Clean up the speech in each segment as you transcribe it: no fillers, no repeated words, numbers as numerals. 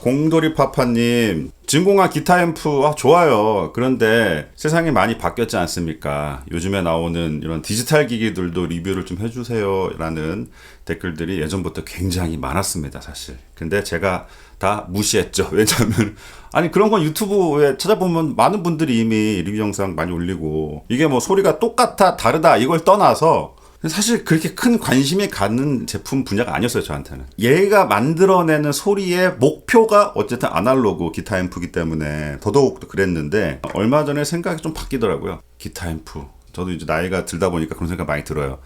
공돌이 파파님, 진공한 기타 앰프 좋아요. 그런데 세상이 많이 바뀌었지 않습니까? 요즘에 나오는 이런 디지털 기기들도 리뷰를 좀 해주세요 라는 댓글들이 예전부터 굉장히 많았습니다, 사실. 근데 제가 다 무시했죠. 왜냐하면 아니 그런 건 유튜브에 찾아보면 많은 분들이 이미 리뷰 영상 많이 올리고, 이게 뭐 소리가 똑같아 다르다 이걸 떠나서 사실 그렇게 큰 관심이 가는 제품 분야가 아니었어요, 저한테는. 얘가 만들어내는 소리의 목표가 어쨌든 아날로그 기타 앰프기 때문에 더더욱 그랬는데, 얼마 전에 생각이 좀 바뀌더라고요. 기타 앰프. 저도 이제 나이가 들다 보니까 그런 생각 많이 들어요.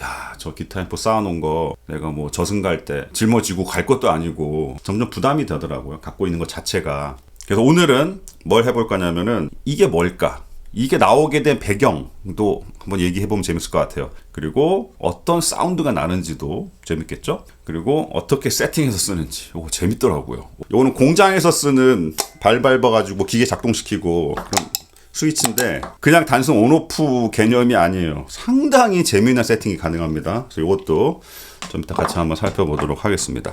야, 저 기타 앰프 쌓아놓은 거 내가 뭐 저승 갈 때 짊어지고 갈 것도 아니고 점점 부담이 되더라고요, 갖고 있는 것 자체가. 그래서 오늘은 뭘 해볼 거냐면은 이게 뭘까? 이게 나오게 된 배경도 한번 얘기해보면 재밌을 것 같아요. 그리고 어떤 사운드가 나는지도 재밌겠죠? 그리고 어떻게 세팅해서 쓰는지, 이거 재밌더라고요. 이거는 공장에서 쓰는 발 밟아가지고 기계 작동시키고 그런 스위치인데, 그냥 단순 온오프 개념이 아니에요. 상당히 재미있는 세팅이 가능합니다. 그래서 이것도 좀 이따 같이 한번 살펴보도록 하겠습니다.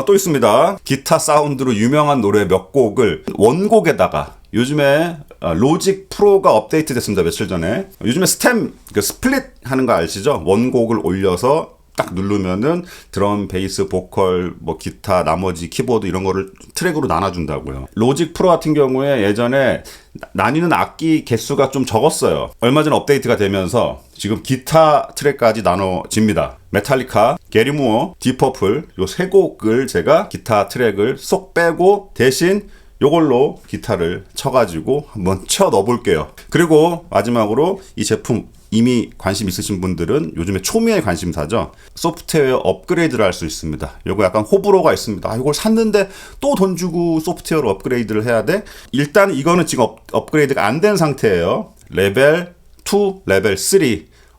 또 있습니다. 기타 사운드로 유명한 노래 몇 곡을 원곡에다가, 요즘에 로직 프로가 업데이트 됐습니다, 며칠 전에. 요즘에 스템, 스플릿 하는 거 아시죠? 원곡을 올려서 딱 누르면은 드럼, 베이스, 보컬, 뭐 기타, 나머지 키보드 이런 거를 트랙으로 나눠준다고요. 로직 프로 같은 경우에 예전에 나뉘는 악기 개수가 좀 적었어요. 얼마 전 업데이트가 되면서 지금 기타 트랙까지 나눠집니다. 메탈리카, 게리 무어, 디퍼플 요 세 곡을 제가 기타 트랙을 쏙 빼고 대신 요걸로 기타를 쳐가지고 한번 쳐 넣어볼게요. 그리고 마지막으로 이 제품 이미 관심 있으신 분들은 요즘에 초미의 관심사죠. 소프트웨어 업그레이드를 할 수 있습니다. 요거 약간 호불호가 있습니다. 이걸 샀는데 또 돈 주고 소프트웨어로 업그레이드를 해야 돼? 일단 이거는 지금 업그레이드가 안 된 상태예요. 레벨 2, 레벨 3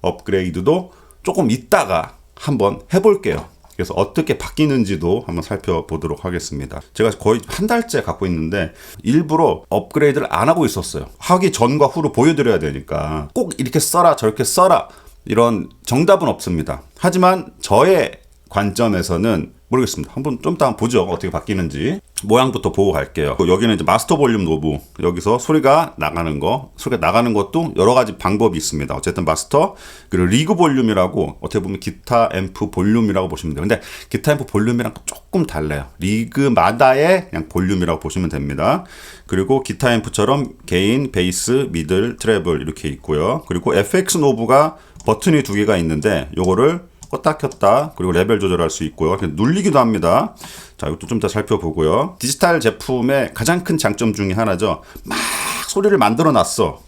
업그레이드도 조금 있다가 한번 해볼게요. 그래서 어떻게 바뀌는지도 한번 살펴보도록 하겠습니다. 제가 거의 한 달째 갖고 있는데 일부러 업그레이드를 안 하고 있었어요. 하기 전과 후로 보여드려야 되니까. 꼭 이렇게 써라 저렇게 써라 이런 정답은 없습니다. 하지만 저의 관점에서는 모르겠습니다. 한번 좀 이따 보죠. 어떻게 바뀌는지. 모양부터 보고 갈게요. 여기는 이제 마스터 볼륨 노브. 여기서 소리가 나가는 거. 소리가 나가는 것도 여러 가지 방법이 있습니다. 어쨌든 마스터. 그리고 리그 볼륨이라고, 어떻게 보면 기타 앰프 볼륨이라고 보시면 돼요. 근데 기타 앰프 볼륨이랑 조금 달라요. 리그마다의 그냥 볼륨이라고 보시면 됩니다. 그리고 기타 앰프처럼 게인, 베이스, 미들, 트래블 이렇게 있고요. 그리고 FX 노브가 버튼이 두 개가 있는데 요거를 껐다 켰다, 그리고 레벨 조절할 수 있고요. 눌리기도 합니다. 자, 이것도 좀 더 살펴보고요. 디지털 제품의 가장 큰 장점 중에 하나죠. 막 소리를 만들어 놨어.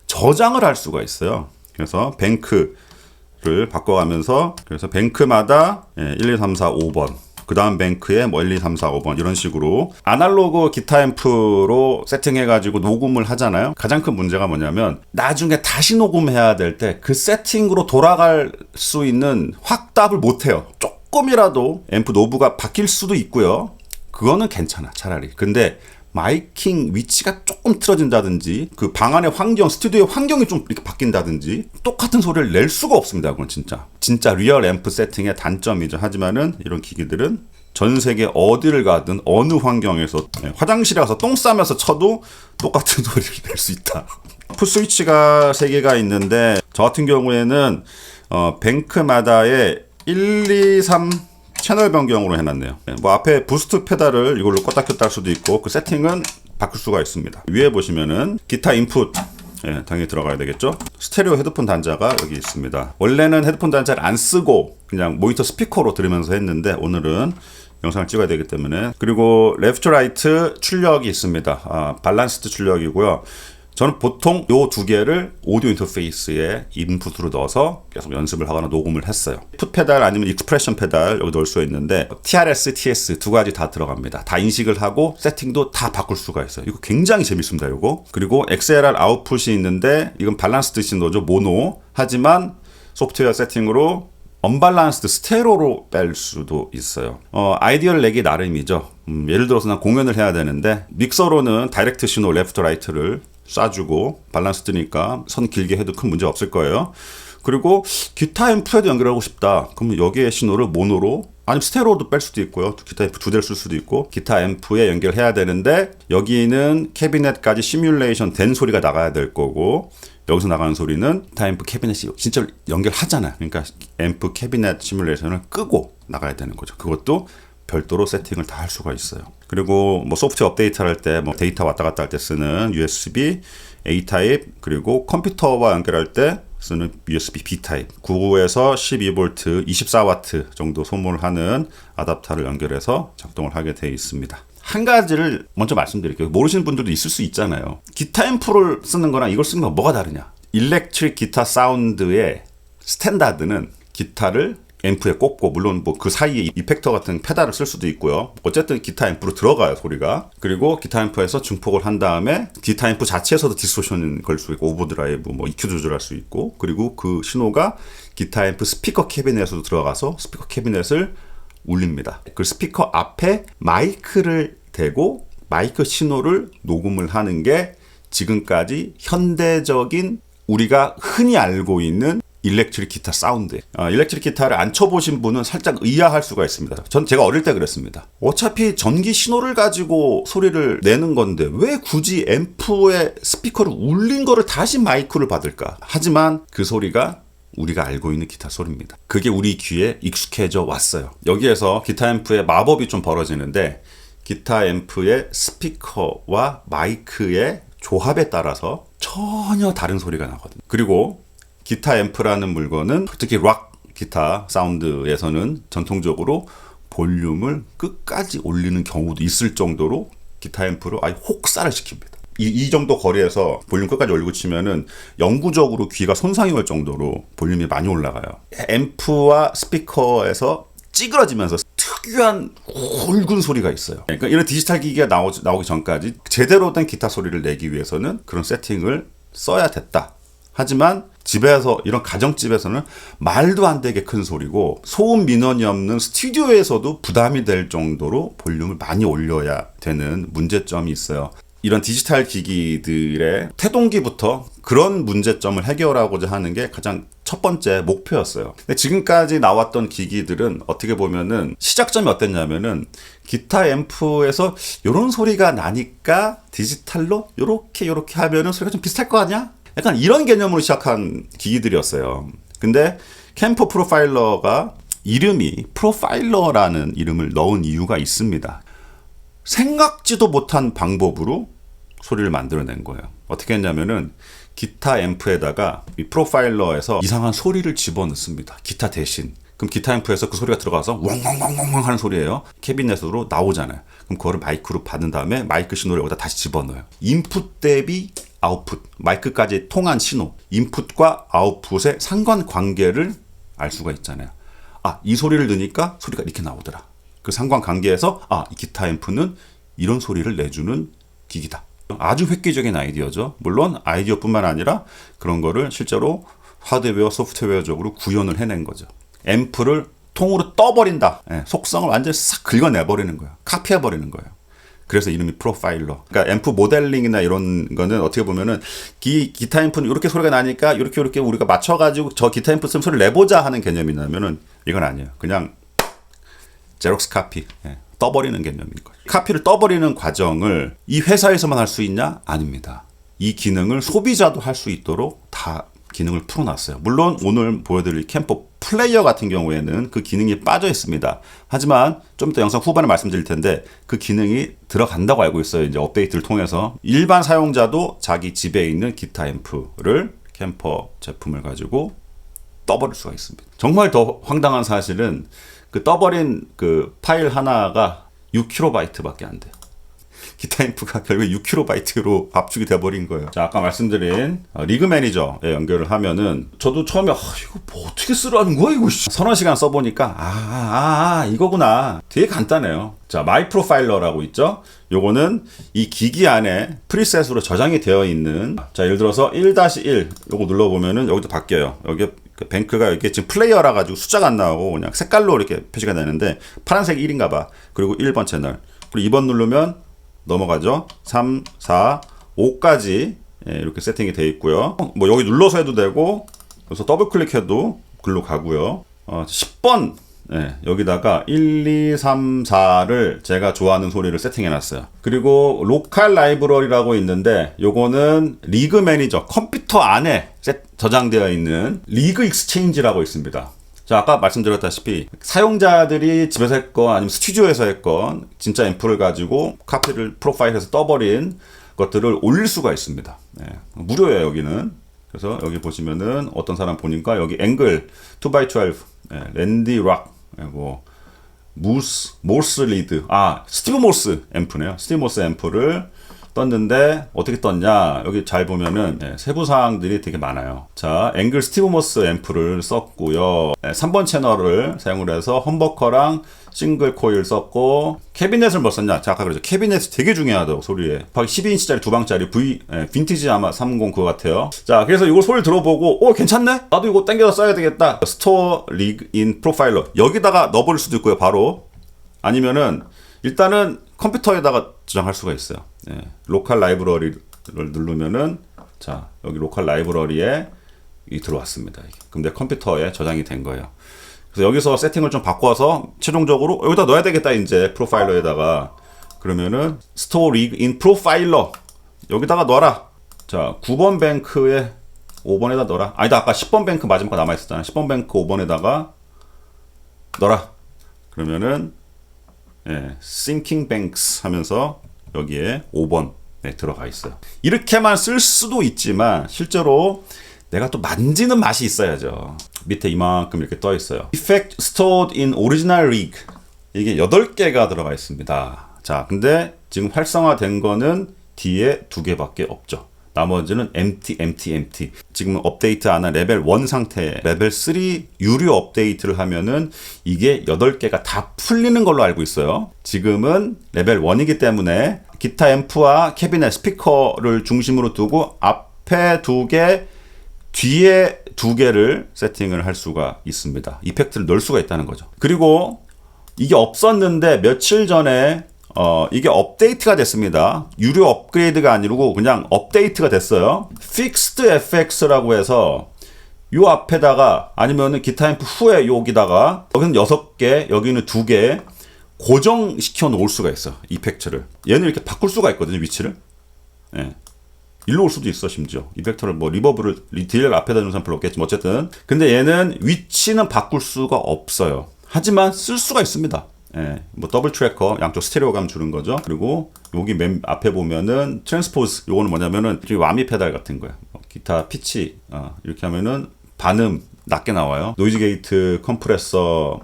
저장을 할 수가 있어요. 그래서 뱅크를 바꿔가면서, 그래서 뱅크마다 1, 2, 3, 4, 5번. 그 다음 뱅크에 뭐 1, 2, 3, 4, 5번 이런 식으로 아날로그 기타 앰프로 세팅해가지고 녹음을 하잖아요. 가장 큰 문제가 뭐냐면 나중에 다시 녹음해야 될 때 그 세팅으로 돌아갈 수 있는 확답을 못해요. 조금이라도 앰프 노브가 바뀔 수도 있고요. 그거는 괜찮아, 차라리. 근데 마이킹 위치가 조금 틀어진다든지, 그 방 안의 환경, 스튜디오의 환경이 좀 이렇게 바뀐다든지 똑같은 소리를 낼 수가 없습니다. 그건 진짜 리얼 앰프 세팅의 단점이죠. 하지만은 이런 기기들은 전 세계 어디를 가든 어느 환경에서, 화장실에 가서 똥 싸면서 쳐도 똑같은 소리를 낼 수 있다. 풋 스위치가 3개가 있는데, 저 같은 경우에는 뱅크마다의 1, 2, 3 채널 변경으로 해놨네요. 뭐 앞에 부스트 페달을 이걸로 껐다 켰다 할 수도 있고, 그 세팅은 바꿀 수가 있습니다. 위에 보시면은 기타 인풋, 당연히 들어가야 되겠죠. 스테레오 헤드폰 단자가 여기 있습니다. 원래는 헤드폰 단자를 안 쓰고 그냥 모니터 스피커로 들으면서 했는데 오늘은 영상을 찍어야 되기 때문에. 그리고 레프트 라이트 출력이 있습니다. 밸런스드 출력이고요. 저는 보통 요 두 개를 오디오 인터페이스에 인풋으로 넣어서 계속 연습을 하거나 녹음을 했어요. 풋 페달 아니면 익스프레션 페달 여기 넣을 수 있는데, TRS, TS 두 가지 다 들어갑니다. 다 인식을 하고 세팅도 다 바꿀 수가 있어요. 이거 굉장히 재밌습니다, 이거. 그리고 XLR 아웃풋이 있는데 이건 밸런스드 신호죠, 모노. 하지만 소프트웨어 세팅으로 언밸런스드 스테레오로 뺄 수도 있어요. 아이디어를 내기 나름이죠. 예를 들어서 난 공연을 해야 되는데 믹서로는 다이렉트 신호 레프트 라이트를 쏴주고 밸런스드니까 선 길게 해도 큰 문제 없을 거예요. 그리고 기타 앰프에도 연결하고 싶다. 그러면 여기에 신호를 모노로 아니면 스테레오도 뺄 수도 있고요. 기타 앰프 두 대를 쓸 수도 있고 기타 앰프에 연결해야 되는데 여기는 캐비넷까지 시뮬레이션 된 소리가 나가야 될 거고 여기서 나가는 소리는 기타 앰프 캐비넷이 진짜 연결하잖아요. 그러니까 앰프 캐비넷 시뮬레이션을 끄고 나가야 되는 거죠. 그것도 별도로 세팅을 다 할 수가 있어요. 그리고 뭐 소프트웨어 업데이트를 할 때 뭐 데이터 왔다 갔다 할 때 쓰는 USB A 타입 그리고 컴퓨터와 연결할 때 쓰는 USB B 타입 9에서 12V 24W 정도 소모를 하는 아답터를 연결해서 작동을 하게 되어 있습니다. 한 가지를 먼저 말씀드릴게요. 모르시는 분들도 있을 수 있잖아요. 기타 앰프를 쓰는 거랑 이걸 쓰는 거 뭐가 다르냐? 일렉트릭 기타 사운드의 스탠다드는 기타를 앰프에 꼽고 물론 뭐 그 사이에 이펙터 같은 페달을 쓸 수도 있고요. 어쨌든 기타 앰프로 들어가요 소리가. 그리고 기타 앰프에서 증폭을 한 다음에 기타 앰프 자체에서도 디스토션 걸 수 있고 오버드라이브 뭐 EQ 조절할 수 있고 그리고 그 신호가 기타 앰프 스피커 캐비넷으로 들어가서 스피커 캐비넷을 울립니다. 그 스피커 앞에 마이크를 대고 마이크 신호를 녹음을 하는 게 지금까지 현대적인 우리가 흔히 알고 있는 일렉트릭 기타 사운드. 일렉트릭 기타를 안 쳐보신 분은 살짝 의아할 수가 있습니다. 제가 어릴 때 그랬습니다. 어차피 전기 신호를 가지고 소리를 내는 건데 왜 굳이 앰프의 스피커를 울린 거를 다시 마이크를 받을까? 하지만 그 소리가 우리가 알고 있는 기타 소리입니다. 그게 우리 귀에 익숙해져 왔어요. 여기에서 기타 앰프의 마법이 좀 벌어지는데 기타 앰프의 스피커와 마이크의 조합에 따라서 전혀 다른 소리가 나거든요. 그리고 기타 앰프라는 물건은 특히 락 기타 사운드에서는 전통적으로 볼륨을 끝까지 올리는 경우도 있을 정도로 기타 앰프를 아예 혹사를 시킵니다. 이 정도 거리에서 볼륨 끝까지 올리고 치면은 영구적으로 귀가 손상이 올 정도로 볼륨이 많이 올라가요. 앰프와 스피커에서 찌그러지면서 특유한 굵은 소리가 있어요. 그러니까 이런 디지털 기기가 나오기 전까지 제대로 된 기타 소리를 내기 위해서는 그런 세팅을 써야 됐다. 하지만 집에서 이런 가정집에서는 말도 안 되게 큰 소리고 소음 민원이 없는 스튜디오에서도 부담이 될 정도로 볼륨을 많이 올려야 되는 문제점이 있어요. 이런 디지털 기기들의 태동기부터 그런 문제점을 해결하고자 하는 게 가장 첫 번째 목표였어요. 근데 지금까지 나왔던 기기들은 어떻게 보면은 시작점이 어땠냐면은 기타 앰프에서 이런 소리가 나니까 디지털로 요렇게 하면은 소리가 좀 비슷할 거 아니야? 약간 이런 개념으로 시작한 기기들이었어요. 근데 캠퍼 프로파일러가 이름이 프로파일러라는 이름을 넣은 이유가 있습니다. 생각지도 못한 방법으로 소리를 만들어낸 거예요. 어떻게 했냐면은 기타 앰프에다가 이 프로파일러에서 이상한 소리를 집어넣습니다. 기타 대신. 그럼 기타 앰프에서 그 소리가 들어가서 왕왕왕왕 하는 소리예요. 캐비넷으로 나오잖아요. 그럼 그거를 마이크로 받은 다음에 마이크 신호를 여기다 다시 집어넣어요. 인풋 대비 아웃풋, 마이크까지 통한 신호, 인풋과 아웃풋의 상관관계를 알 수가 있잖아요. 이 소리를 넣으니까 소리가 이렇게 나오더라. 그 상관관계에서 이 기타 앰프는 이런 소리를 내주는 기기다. 아주 획기적인 아이디어죠. 물론 아이디어뿐만 아니라 그런 거를 실제로 하드웨어, 소프트웨어적으로 구현을 해낸 거죠. 앰프를 통으로 떠버린다. 속성을 완전히 싹 긁어내버리는 거예요. 카피해버리는 거예요. 그래서 이름이 프로파일러. 그러니까 앰프 모델링이나 이런 거는 어떻게 보면은 기타 앰프는 이렇게 소리가 나니까 이렇게 우리가 맞춰가지고 저 기타 앰프 쓰면 소리를 내보자 하는 개념이냐면은 이건 아니에요. 그냥 제록스 카피. 떠버리는 개념인 거죠. 카피를 떠버리는 과정을 이 회사에서만 할 수 있냐? 아닙니다. 이 기능을 소비자도 할 수 있도록 다 기능을 풀어놨어요. 물론 오늘 보여드릴 캠퍼 플레이어 같은 경우에는 그 기능이 빠져 있습니다. 하지만 좀 이따 영상 후반에 말씀드릴 텐데 그 기능이 들어간다고 알고 있어요. 이제 업데이트를 통해서 일반 사용자도 자기 집에 있는 기타 앰프를 캠퍼 제품을 가지고 떠버릴 수가 있습니다. 정말 더 황당한 사실은 그 떠버린 그 파일 하나가 6kB밖에 안 돼요. 기타 앰프가 결국에 6kB로 압축이 돼버린 거예요. 자, 아까 말씀드린 리그 매니저에 연결을 하면은 저도 처음에 이거 뭐 어떻게 쓰라는 거야 이거 서너 시간 써보니까 이거구나. 되게 간단해요. 자, 마이 프로파일러라고 있죠. 요거는 이 기기 안에 프리셋으로 저장이 되어 있는, 자, 예를 들어서 1-1 요거 눌러보면은 여기도 바뀌어요. 여기 뱅크가 이렇게 지금 플레이어라 가지고 숫자가 안 나오고 그냥 색깔로 이렇게 표시가 되는데 파란색이 1인가 봐. 그리고 1번 채널. 그리고 2번 누르면 넘어가죠. 3, 4, 5까지 이렇게 세팅이 되어 있고요. 뭐 여기 눌러서 해도 되고, 그래서 더블 클릭해도 글로 가고요. 10번 여기다가 1, 2, 3, 4를 제가 좋아하는 소리를 세팅해 놨어요. 그리고 로컬 라이브러리라고 있는데 요거는 리그 매니저 컴퓨터 안에 저장되어 있는 리그 익스체인지라고 있습니다. 자, 아까 말씀드렸다시피 사용자들이 집에서 했건 아니면 스튜디오에서 했건 진짜 앰프를 가지고 카피를 프로파일에서 떠버린 것들을 올릴 수가 있습니다. 무료예요, 여기는. 그래서 여기 보시면은 어떤 사람 보니까 여기 앵글 2x12 랜디 락 뭐 모스 리드 스티브 모스 앰프네요. 스티브 모스 앰프를 떴는데 어떻게 떴냐, 여기 잘 보면은 세부 사항들이 되게 많아요. 자, 앵글 스티브 모스 앰프를 썼고요. 3번 채널을 사용을 해서 험버커랑 싱글 코일 썼고, 캐비넷을 뭐 썼냐, 자, 아까 그랬죠. 캐비넷이 되게 중요하다고, 소리에. 12인치짜리 2방짜리 빈티지 아마 30 그거 같아요. 자, 그래서 이걸 소리 들어보고 괜찮네? 나도 이거 땡겨서 써야 되겠다. 스토어 리그 인 프로파일러 여기다가 넣어버릴 수도 있고요, 바로. 아니면은 일단은 컴퓨터에다가 저장할 수가 있어요. 로컬 라이브러리를 누르면은, 자, 여기 로컬 라이브러리에 들어왔습니다. 그럼 내 컴퓨터에 저장이 된 거예요. 그래서 여기서 세팅을 좀 바꿔서 최종적으로 여기다 넣어야 되겠다, 이제 프로파일러에다가. 그러면은 스토어 리그 인 프로파일러 여기다가 넣어라. 자, 9번 뱅크에 5번에다 넣어라. 아니다, 아까 10번 뱅크 마지막 거 남아있었잖아. 10번 뱅크 5번에다가 넣어라. 그러면은 Sinking Banks 하면서 여기에 5번 들어가 있어요. 이렇게만 쓸 수도 있지만 실제로 내가 또 만지는 맛이 있어야죠. 밑에 이만큼 이렇게 떠 있어요. Effect stored in original rig. 이게 8개가 들어가 있습니다. 자, 근데 지금 활성화된 거는 뒤에 2개밖에 없죠. 나머지는 empty. 지금 업데이트 안 한 레벨 1 상태, 레벨 3 유료 업데이트를 하면은 이게 8개가 다 풀리는 걸로 알고 있어요. 지금은 레벨 1이기 때문에 기타 앰프와 캐비넷, 스피커를 중심으로 두고 앞에 2개, 뒤에 2개를 세팅을 할 수가 있습니다. 이펙트를 넣을 수가 있다는 거죠. 그리고 이게 없었는데 며칠 전에 이게 업데이트가 됐습니다. 유료 업그레이드가 아니고 그냥 업데이트가 됐어요. Fixed FX라고 해서 요 앞에다가 아니면은 기타 앰프 후에 여기다가, 여기는 6개, 여기는 2개 고정시켜 놓을 수가 있어. 이펙트를. 얘는 이렇게 바꿀 수가 있거든요, 위치를. 일로 올 수도 있어, 심지어. 이펙터를 뭐 리버브를 딜 앞에다 주는 사람 별로 없겠지만 어쨌든. 근데 얘는 위치는 바꿀 수가 없어요. 하지만 쓸 수가 있습니다. 뭐 더블 트래커 양쪽 스테레오감 주는 거죠. 그리고 여기 맨 앞에 보면은 트랜스포즈, 요거는 뭐냐면은 와미 페달 같은 거야. 기타 피치 이렇게 하면은 반음 낮게 나와요. 노이즈 게이트, 컴프레서,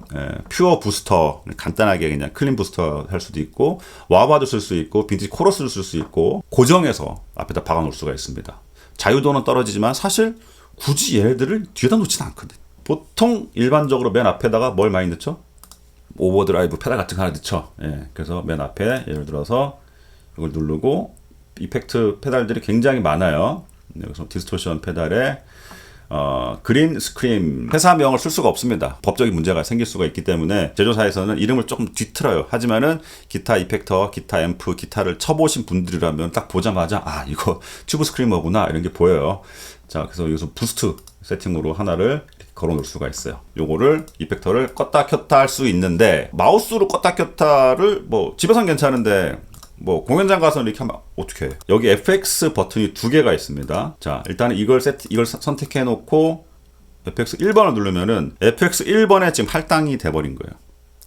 퓨어 부스터, 간단하게 그냥 클린 부스터 할 수도 있고, 와바도 쓸 수 있고, 빈티지 코러스를 쓸 수 있고, 고정해서 앞에다 박아 놓을 수가 있습니다. 자유도는 떨어지지만 사실 굳이 얘네들을 뒤에다 놓지는 않거든. 보통 일반적으로 맨 앞에다가 뭘 많이 넣죠? 오버드라이브 페달 같은 거 하나 넣죠. 그래서 맨 앞에 예를 들어서 이걸 누르고, 이펙트 페달들이 굉장히 많아요. 여기서 디스토션 페달에 그린 스크림 회사명을 쓸 수가 없습니다. 법적인 문제가 생길 수가 있기 때문에 제조사에서는 이름을 조금 뒤틀어요. 하지만은 기타 이펙터, 기타 앰프, 기타를 쳐보신 분들이라면 딱 보자마자 이거 튜브 스크리머구나 이런 게 보여요. 자, 그래서 여기서 부스트 세팅으로 하나를 걸어 놓을 수가 있어요. 요거를 이펙터를 껐다 켰다 할 수 있는데, 마우스로 껐다 켰다를 뭐 집에서는 괜찮은데 뭐 공연장 가서 이렇게 하면 어떻게 해? 여기 FX 버튼이 2개가 있습니다. 자, 일단은 이걸 선택해 놓고 FX 1번을 누르면은 FX 1번에 지금 할당이 돼 버린 거예요.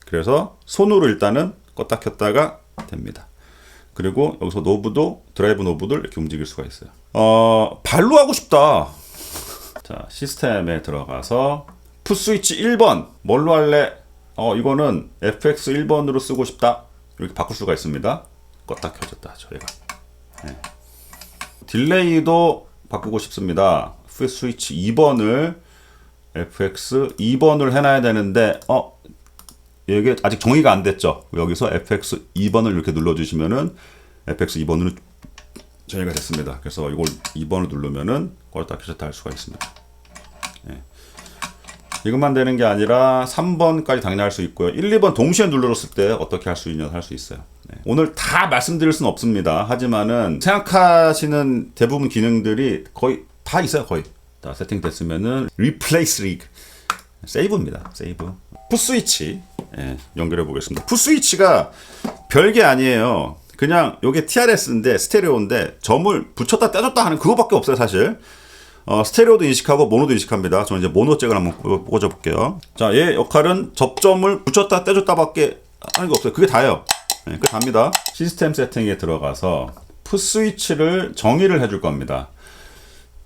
그래서 손으로 일단은 껐다 켰다가 됩니다. 그리고 여기서 노브도, 드라이브 노브들 이렇게 움직일 수가 있어요. 발로 하고 싶다. 자, 시스템에 들어가서 풋스위치 1번 뭘로 할래? 이거는 FX 1번으로 쓰고 싶다. 이렇게 바꿀 수가 있습니다. 껐다 켜졌다 하죠, 얘가. 딜레이도 바꾸고 싶습니다. 풋스위치 2번을 FX 2번을 해놔야 되는데 이게 아직 정의가 안 됐죠. 여기서 FX 2번을 이렇게 눌러주시면은 FX 2번으로 정의가 됐습니다. 그래서 이걸 2번을 누르면은 껐다 켜졌다 할 수가 있습니다. 이것만 되는 게 아니라 3번까지 당연히 할 수 있고요. 1, 2번 동시에 눌렀을 때 어떻게 할 수 있냐 할 수 있어요. 오늘 다 말씀드릴 수는 없습니다. 하지만은 생각하시는 대부분 기능들이 거의 다 있어요. 거의 다 세팅됐으면은 Replace Rig 세이브입니다. 세이브. 풋스위치 연결해 보겠습니다. 풋스위치가 별게 아니에요. 그냥 요게 TRS인데 스테레오인데 점을 붙였다 떼줬다 하는 그거밖에 없어요 사실. 스테레오도 인식하고 모노도 인식합니다. 저는 이제 모노 잭을 한번 꽂아 볼게요. 자, 얘 역할은 접점을 붙였다 떼줬다밖에 하는 게 없어요. 그게 다예요. 그게 답니다. 시스템 세팅에 들어가서 풋스위치를 정의를 해줄 겁니다.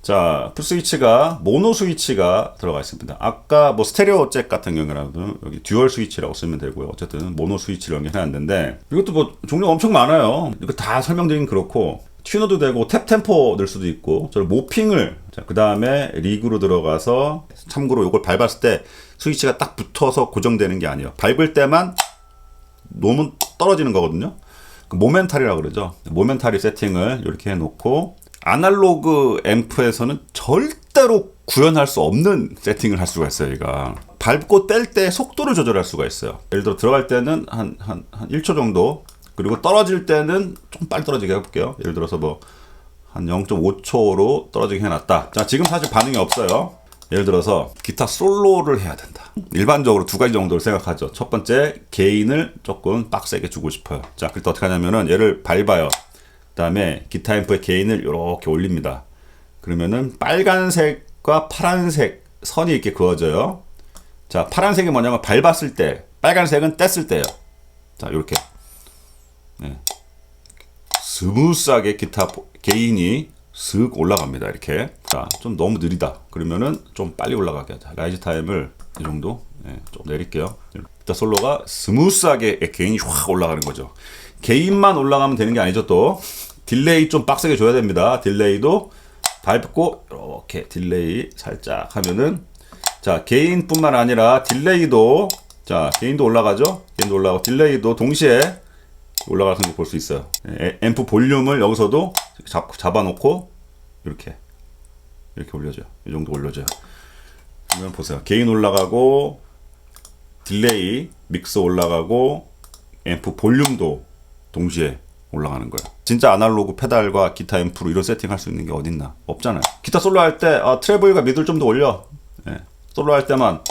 자, 풋스위치가 모노 스위치가 들어가 있습니다. 아까 뭐 스테레오 잭 같은 경우라도 여기 듀얼 스위치라고 쓰면 되고요. 어쨌든 모노 스위치를 연결해놨는데 이것도 뭐 종류가 엄청 많아요. 이거 다 설명드리긴 그렇고 튜너도 되고 탭 템포 될 수도 있고 저를 모핑을 그 다음에 리그로 들어가서 참고로 이걸 밟았을 때 스위치가 딱 붙어서 고정되는 게 아니에요. 밟을 때만 놓으면 떨어지는 거거든요. 그 모멘탈이라고 그러죠. 모멘탈이 세팅을 이렇게 해놓고 아날로그 앰프에서는 절대로 구현할 수 없는 세팅을 할 수가 있어요. 얘가 밟고 뗄 때 속도를 조절할 수가 있어요. 예를 들어 들어갈 때는 한 1초 정도, 그리고 떨어질 때는 좀 빨리 떨어지게 해볼게요. 예를 들어서 뭐 한 0.5초로 떨어지게 해놨다. 자, 지금 사실 반응이 없어요. 예를 들어서 기타 솔로를 해야 된다. 일반적으로 두 가지 정도를 생각하죠. 첫 번째, 게인을 조금 빡세게 주고 싶어요. 자, 그럴 때 어떻게 하냐면은 얘를 밟아요. 그 다음에 기타 앰프의 게인을 이렇게 올립니다. 그러면은 빨간색과 파란색 선이 이렇게 그어져요. 자, 파란색이 뭐냐면 밟았을 때, 빨간색은 뗐을 때예요. 자, 이렇게 스무스하게 기타 게인이 슥 올라갑니다. 이렇게. 자, 좀 너무 느리다. 그러면은 좀 빨리 올라가게 하자. 라이즈 타임을 이 정도 좀 내릴게요. 기타 솔로가 스무스하게 게인이 확 올라가는 거죠. 게인만 올라가면 되는 게 아니죠. 또 딜레이 좀 빡세게 줘야 됩니다. 딜레이도 밟고 이렇게 딜레이 살짝 하면은, 자, 게인뿐만 아니라 딜레이도, 자, 게인도 올라가죠. 게인도 올라가고 딜레이도 동시에 올라가는 거 볼 수 있어요. 앰프 볼륨을 여기서도 잡아놓고 이렇게 올려줘요. 이 정도 올려줘요. 그러면 보세요. 게인 올라가고 딜레이 믹스 올라가고 앰프 볼륨도 동시에 올라가는 거예요. 진짜 아날로그 페달과 기타 앰프로 이런 세팅 할 수 있는 게 어딨나? 없잖아요. 기타 솔로 할 때 트래블과 미드를 좀 더 올려. 솔로 할 때만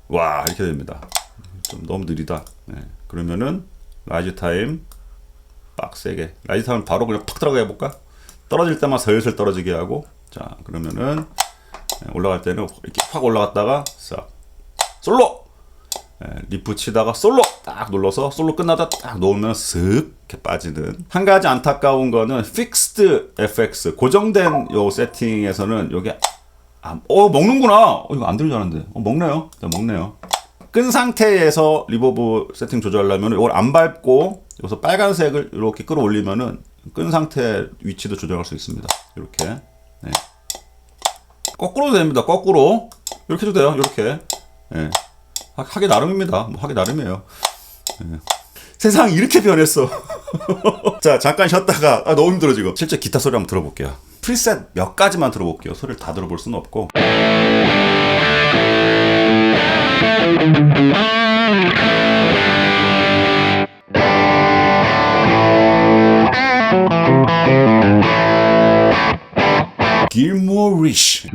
와 이렇게 됩니다. 좀 너무 느리다. 그러면은 라이즈 타임 빡세게, 라이즈 타임 바로 그냥 팍 들어가 해볼까? 떨어질 때만 슬슬 떨어지게 하고, 자, 그러면은 올라갈 때는 이렇게 확 올라갔다가 싹 솔로, 리프 치다가 솔로 딱 눌러서 솔로 끝나다 딱 놓으면 슥 이렇게 빠지는. 한 가지 안타까운 거는 픽스드 FX 고정된 요 세팅에서는 여기 먹는구나. 이거 안 들리는데 먹네요. 자, 먹네요. 끈 상태에서 리버브 세팅 조절하려면 이걸 안 밟고 여기서 빨간색을 이렇게 끌어올리면은 끈 상태 위치도 조절할 수 있습니다. 이렇게. 거꾸로도 됩니다. 거꾸로 이렇게 해도 돼요. 이렇게. 하기 나름입니다. 뭐 하기 나름이에요. 세상이 이렇게 변했어. 자, 잠깐 쉬었다가 너무 힘들어 지금. 실제 기타 소리 한번 들어볼게요. 프리셋 몇 가지만 들어볼게요. 소리를 다 들어볼 수는 없고. Gilmore Rich.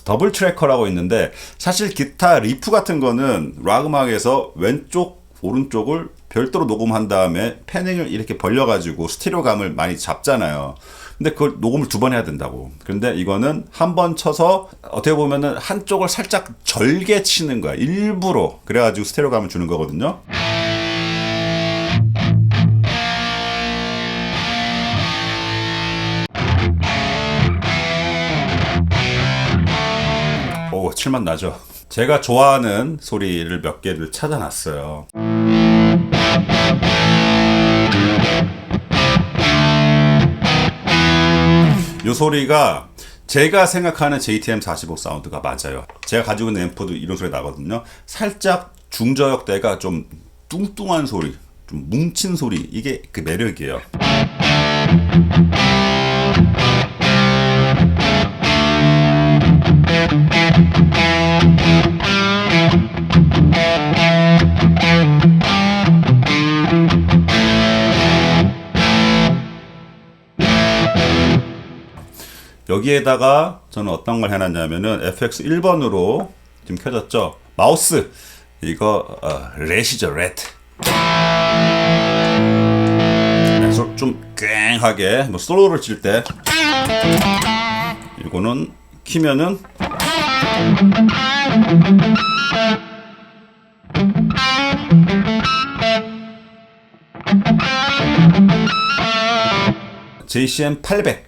더블 트래커라고 있는데, 사실 기타 리프 같은 거는 락 음악에서 왼쪽 오른쪽을 별도로 녹음한 다음에 패닝을 이렇게 벌려가지고 스테레오감을 많이 잡잖아요. 근데 그걸 녹음을 2번 해야 된다고. 근데 이거는 한 번 쳐서 어떻게 보면은 한쪽을 살짝 절개 치는 거야. 일부러. 그래가지고 스테레오감을 주는 거거든요. 오, 칠맛 나죠? 제가 좋아하는 소리를 몇 개를 찾아놨어요. 이 소리가 제가 생각하는 JTM 45 사운드가 맞아요. 제가 가지고 있는 앰프도 이런 소리 나거든요. 살짝 중저역대가 좀 뚱뚱한 소리, 좀 뭉친 소리, 이게 그 매력이에요. 여기에다가 저는 어떤 걸 해놨냐면은 FX 1번으로 지금 켜졌죠. 마우스 이거 렛이죠, 렛. 그래서 좀 꽹하게 뭐 솔로를 칠 때 이거는 키면은 JCM 800.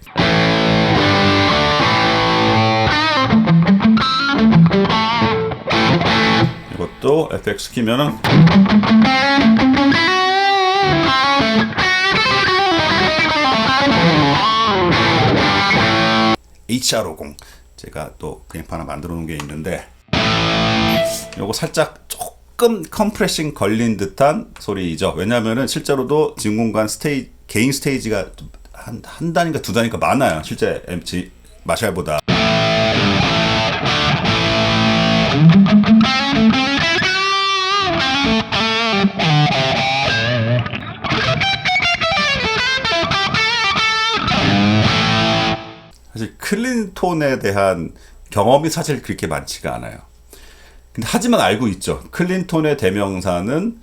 이것도 FX 키면은 HR50. 제가 또 그램프 하나 만들어 놓은 게 있는데 요거 살짝 조금 컴프레싱 걸린 듯한 소리죠. 왜냐면은 실제로도 진공관 개인 스테이지가 한 단인가 두 단인가 많아요. 실제 MC 마샬보다. 사실 클린톤에 대한 경험이 사실 그렇게 많지가 않아요. 근데 하지만 알고 있죠. 클린톤의 대명사는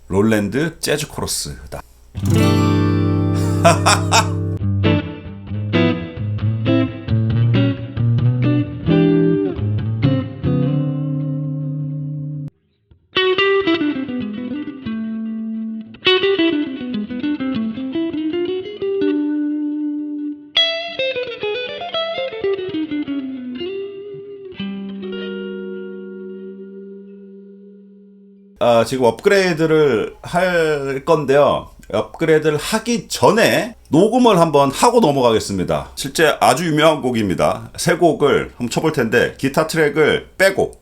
롤랜드 재즈 코러스다. 지금 업그레이드를 할 건데요. 업그레이드를 하기 전에 녹음을 한번 하고 넘어가겠습니다. 실제 아주 유명한 곡입니다. 세 곡을 한번 쳐볼 텐데 기타 트랙을 빼고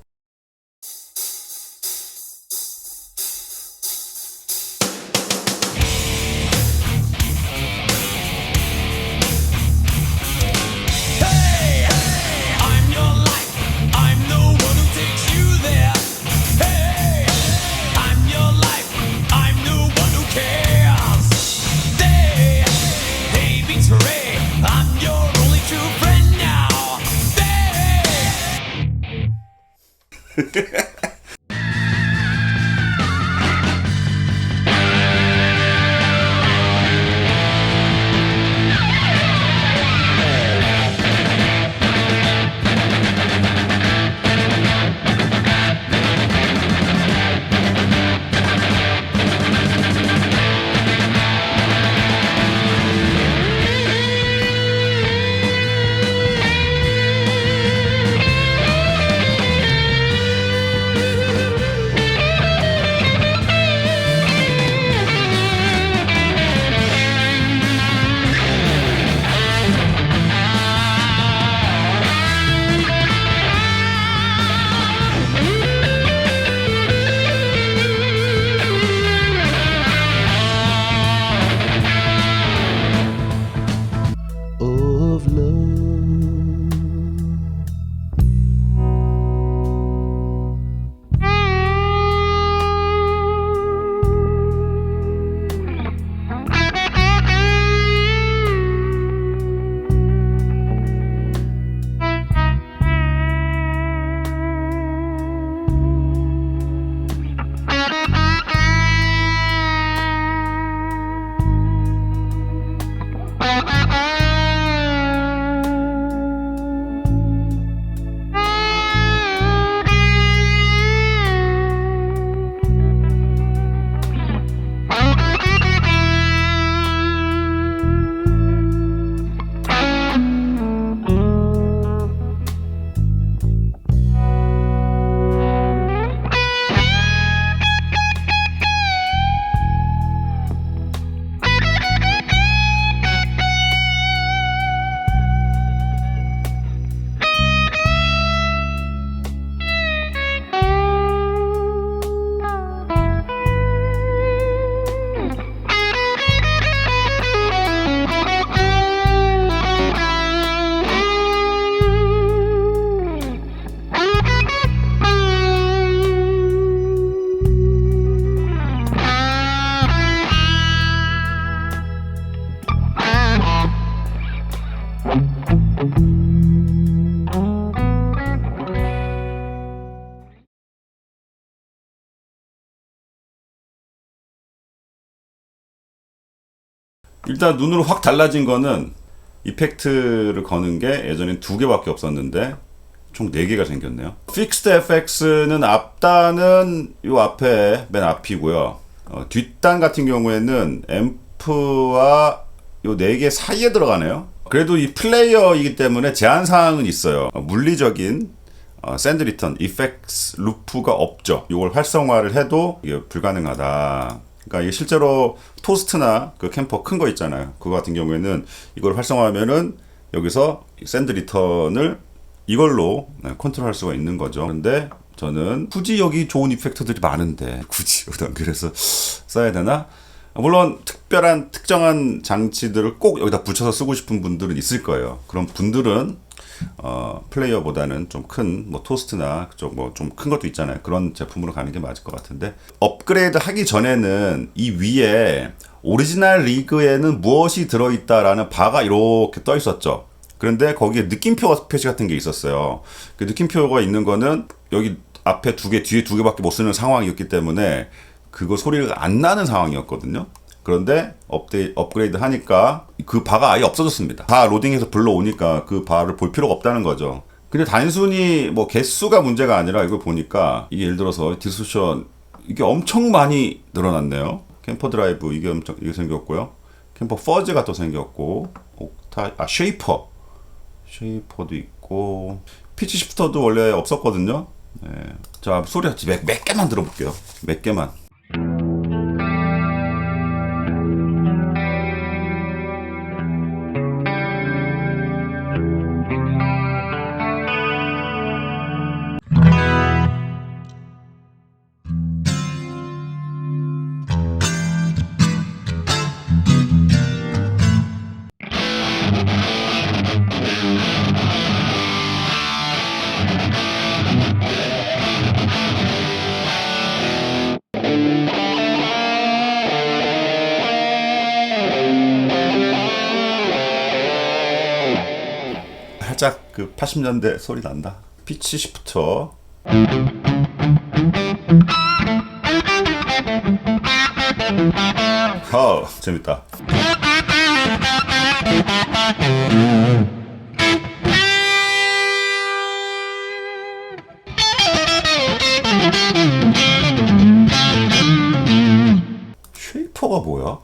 일단 눈으로 확 달라진 거는 이펙트를 거는 게 예전엔 2개밖에 없었는데 총 4개가 생겼네요. 픽스드 FX는 앞단은 요 앞에 맨 앞이고요. 뒷단 같은 경우에는 앰프와 요 4개 사이에 들어가네요. 그래도 이 플레이어이기 때문에 제한사항은 있어요. 물리적인 샌드 리턴, 이펙트 루프가 없죠. 이걸 활성화를 해도 이게 불가능하다. 그러니까 이게 실제로 토스트나 그 캠퍼 큰 거 있잖아요. 그거 같은 경우에는 이걸 활성화하면은 여기서 샌드 리턴을 이걸로 컨트롤할 수가 있는 거죠. 그런데 저는 굳이 여기 좋은 이펙터들이 많은데 굳이 여기다 연결해서 써야 되나? 물론 특정한 장치들을 꼭 여기다 붙여서 쓰고 싶은 분들은 있을 거예요. 그런 분들은 플레이어보다는 좀 큰 뭐 토스트나 그쪽 뭐 좀 큰 것도 있잖아요. 그런 제품으로 가는 게 맞을 것 같은데, 업그레이드 하기 전에는 이 위에 오리지널 리그에는 무엇이 들어있다라는 바가 이렇게 떠 있었죠. 그런데 거기에 느낌표 표시 같은 게 있었어요. 그 느낌표가 있는 거는 여기 앞에 2개, 뒤에 2개밖에 못 쓰는 상황이었기 때문에 그거 소리가 안 나는 상황이었거든요. 그런데 업그레이드 하니까 그 바가 아예 없어졌습니다. 다 로딩해서 불러오니까 그 바를 볼 필요가 없다는 거죠. 근데 단순히 뭐 개수가 문제가 아니라 이걸 보니까 이게 예를 들어서 디스토션 이게 엄청 많이 늘어났네요. 캠퍼 드라이브 이게 생겼고요. 캠퍼 퍼즈가 또 생겼고, 쉐이퍼도 있고, 피치 시프터도 원래 없었거든요. 네. 자, 소리 몇 개만 들어볼게요. 몇 개만. 살짝 그 80년대 소리 난다. 피치 시프터. 재밌다. 쉐이퍼가 뭐야?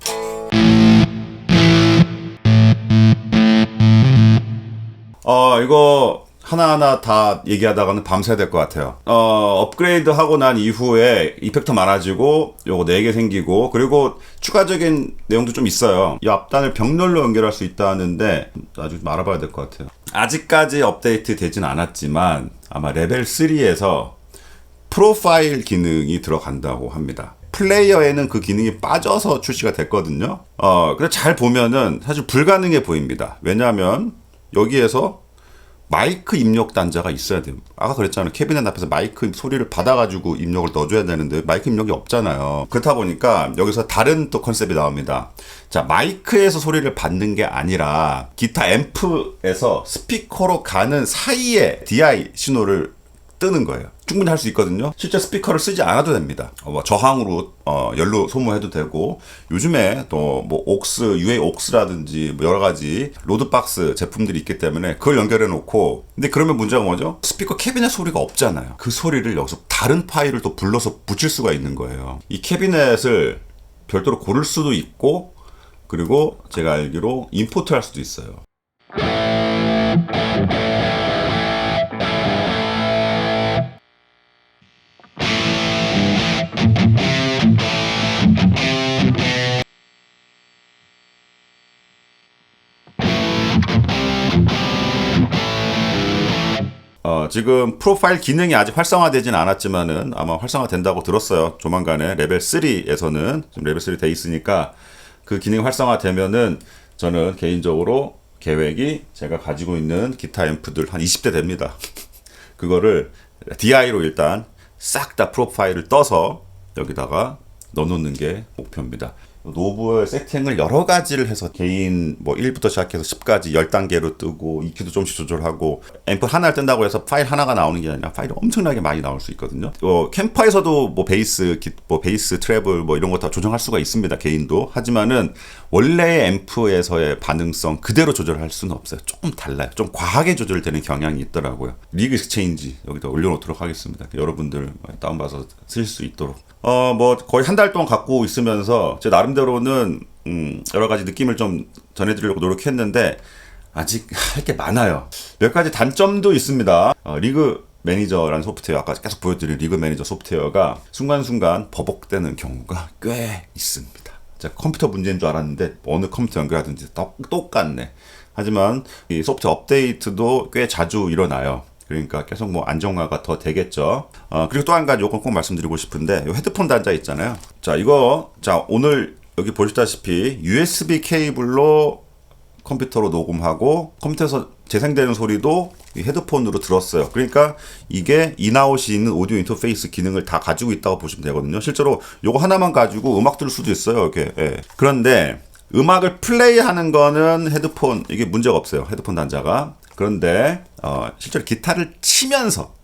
이거 하나하나 다 얘기하다가는 밤새야 될 것 같아요. 업그레이드 하고 난 이후에 이펙터 많아지고 요거 4개 생기고, 그리고 추가적인 내용도 좀 있어요. 이 앞단을 병렬로 연결할 수 있다는데 나중에 좀 알아봐야 될 것 같아요. 아직까지 업데이트 되진 않았지만 아마 레벨 3에서 프로파일 기능이 들어간다고 합니다. 플레이어에는 그 기능이 빠져서 출시가 됐거든요. 그래서 잘 보면은 사실 불가능해 보입니다. 왜냐하면 여기에서 마이크 입력 단자가 있어야 돼요. 아까 그랬잖아요. 캐비넷 앞에서 마이크 소리를 받아가지고 입력을 넣어줘야 되는데 마이크 입력이 없잖아요. 그렇다 보니까 여기서 다른 또 컨셉이 나옵니다. 자, 마이크에서 소리를 받는 게 아니라 기타 앰프에서 스피커로 가는 사이에 DI 신호를 뜨는 거예요. 충분히 할 수 있거든요. 실제 스피커를 쓰지 않아도 됩니다. 저항으로 연료 소모해도 되고, 요즘에 또 뭐 옥스, UA 옥스라든지 뭐 여러 가지 로드박스 제품들이 있기 때문에 그걸 연결해 놓고, 근데 그러면 문제가 뭐죠? 스피커 캐비넷 소리가 없잖아요. 그 소리를 여기서 다른 파일을 또 불러서 붙일 수가 있는 거예요. 이 캐비넷을 별도로 고를 수도 있고, 그리고 제가 알기로 임포트 할 수도 있어요. 지금 프로파일 기능이 아직 활성화되진 않았지만은 아마 활성화된다고 들었어요. 조만간에 레벨 3에서는 지금 레벨 3 돼 있으니까 그 기능이 활성화되면은 저는 개인적으로 계획이 제가 가지고 있는 기타 앰프들 한 20대 됩니다. 그거를 DI로 일단 싹 다 프로파일을 떠서 여기다가 넣어놓는 게 목표입니다. 노브의 세팅을 여러 가지를 해서 개인 뭐 1부터 시작해서 10까지 10단계로 뜨고 EQ도 조금씩 조절하고, 앰프 하나를 뜬다고 해서 파일 하나가 나오는 게 아니라 파일이 엄청나게 많이 나올 수 있거든요. 캠퍼에서도 뭐 베이스 트래블 뭐 이런 거 다 조정할 수가 있습니다. 개인도. 하지만은 원래의 앰프에서의 반응성 그대로 조절할 수는 없어요. 조금 달라요. 좀 과하게 조절되는 경향이 있더라고요. 리그 익스체인지 여기다 올려놓도록 하겠습니다. 여러분들 다운받아서 쓰실 수 있도록. 뭐 거의 한 달 동안 갖고 있으면서 제 나름대로는 여러 가지 느낌을 좀 전해드리려고 노력했는데 아직 할 게 많아요. 몇 가지 단점도 있습니다. 리그 매니저라는 소프트웨어, 아까 계속 보여드린 리그 매니저 소프트웨어가 순간순간 버벅대는 경우가 꽤 있습니다. 제가 컴퓨터 문제인 줄 알았는데 어느 컴퓨터 연결하든지 똑같네. 하지만 이 소프트웨어 업데이트도 꽤 자주 일어나요. 그러니까 계속 뭐 안정화가 더 되겠죠. 그리고 또 한 가지 요건 꼭 말씀드리고 싶은데 요 헤드폰 단자 있잖아요. 자, 이거 오늘 여기 보시다시피 USB 케이블로 컴퓨터로 녹음하고 컴퓨터에서 재생되는 소리도 이 헤드폰으로 들었어요. 그러니까 이게 인아웃이 있는 오디오 인터페이스 기능을 다 가지고 있다고 보시면 되거든요. 실제로 요거 하나만 가지고 음악 들을 수도 있어요. 이렇게. 예. 그런데 음악을 플레이하는 거는 헤드폰 이게 문제가 없어요. 헤드폰 단자가. 그런데 실제로 기타를 치면서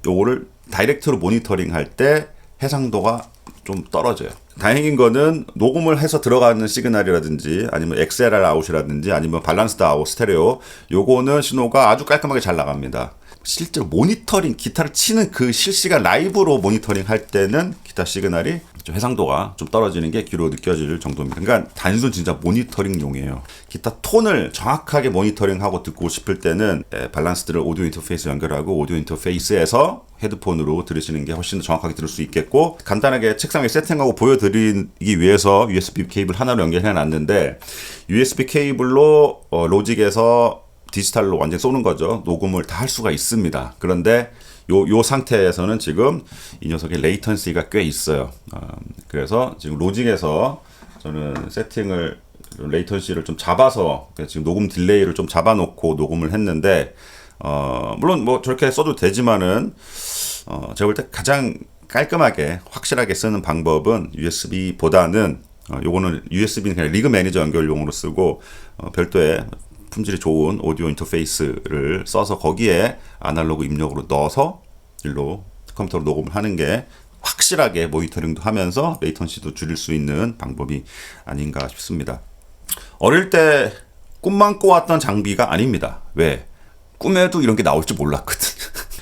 요거를 다이렉트로 모니터링 할 때 해상도가 좀 떨어져요. 다행인 거는 녹음을 해서 들어가는 시그널이라든지 아니면 XLR 아웃이라든지 아니면 밸런스드 아웃 스테레오 요거는 신호가 아주 깔끔하게 잘 나갑니다. 실제로 모니터링 기타를 치는 그 실시간 라이브로 모니터링 할 때는 기타 시그널이 좀 해상도가 좀 떨어지는 게 귀로 느껴질 정도입니다. 그러니까 단순 진짜 모니터링용이에요. 기타 톤을 정확하게 모니터링하고 듣고 싶을 때는 밸런스드를 오디오 인터페이스 연결하고 오디오 인터페이스에서 헤드폰으로 들으시는 게 훨씬 더 정확하게 들을 수 있겠고, 간단하게 책상에 세팅하고 보여드리기 위해서 USB 케이블 하나로 연결해 놨는데 USB 케이블로 로직에서 디지털로 완전히 쏘는 거죠. 녹음을 다 할 수가 있습니다. 그런데 요 상태에서는 지금 이 녀석의 레이턴시가 꽤 있어요. 그래서 지금 로직에서 저는 세팅을 레이턴시를 좀 잡아서 지금 녹음 딜레이를 좀 잡아놓고 녹음을 했는데 물론 뭐 저렇게 써도 되지만은 제가 볼 때 가장 깔끔하게 확실하게 쓰는 방법은 USB보다는 요거는 USB는 그냥 리그 매니저 연결용으로 쓰고 별도의 품질이 좋은 오디오 인터페이스를 써서 거기에 아날로그 입력으로 넣어서 일로 컴퓨터로 녹음을 하는 게 확실하게 모니터링도 하면서 레이턴시도 줄일 수 있는 방법이 아닌가 싶습니다. 어릴 때 꿈만 꿔왔던 장비가 아닙니다. 왜? 꿈에도 이런 게 나올 줄 몰랐거든.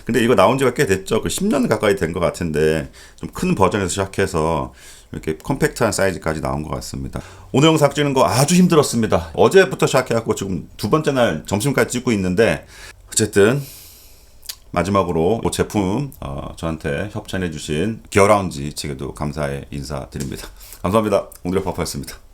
근데 이거 나온 지가 꽤 됐죠. 10년 가까이 된 것 같은데 좀 큰 버전에서 시작해서 이렇게 컴팩트한 사이즈까지 나온 것 같습니다. 오늘 영상 찍는 거 아주 힘들었습니다. 어제부터 시작해갖고 지금 두 번째 날 점심까지 찍고 있는데 어쨌든 마지막으로 이 제품 저한테 협찬해주신 기어라운지 측에도 감사의 인사드립니다. 감사합니다. 오늘의 파파였습니다.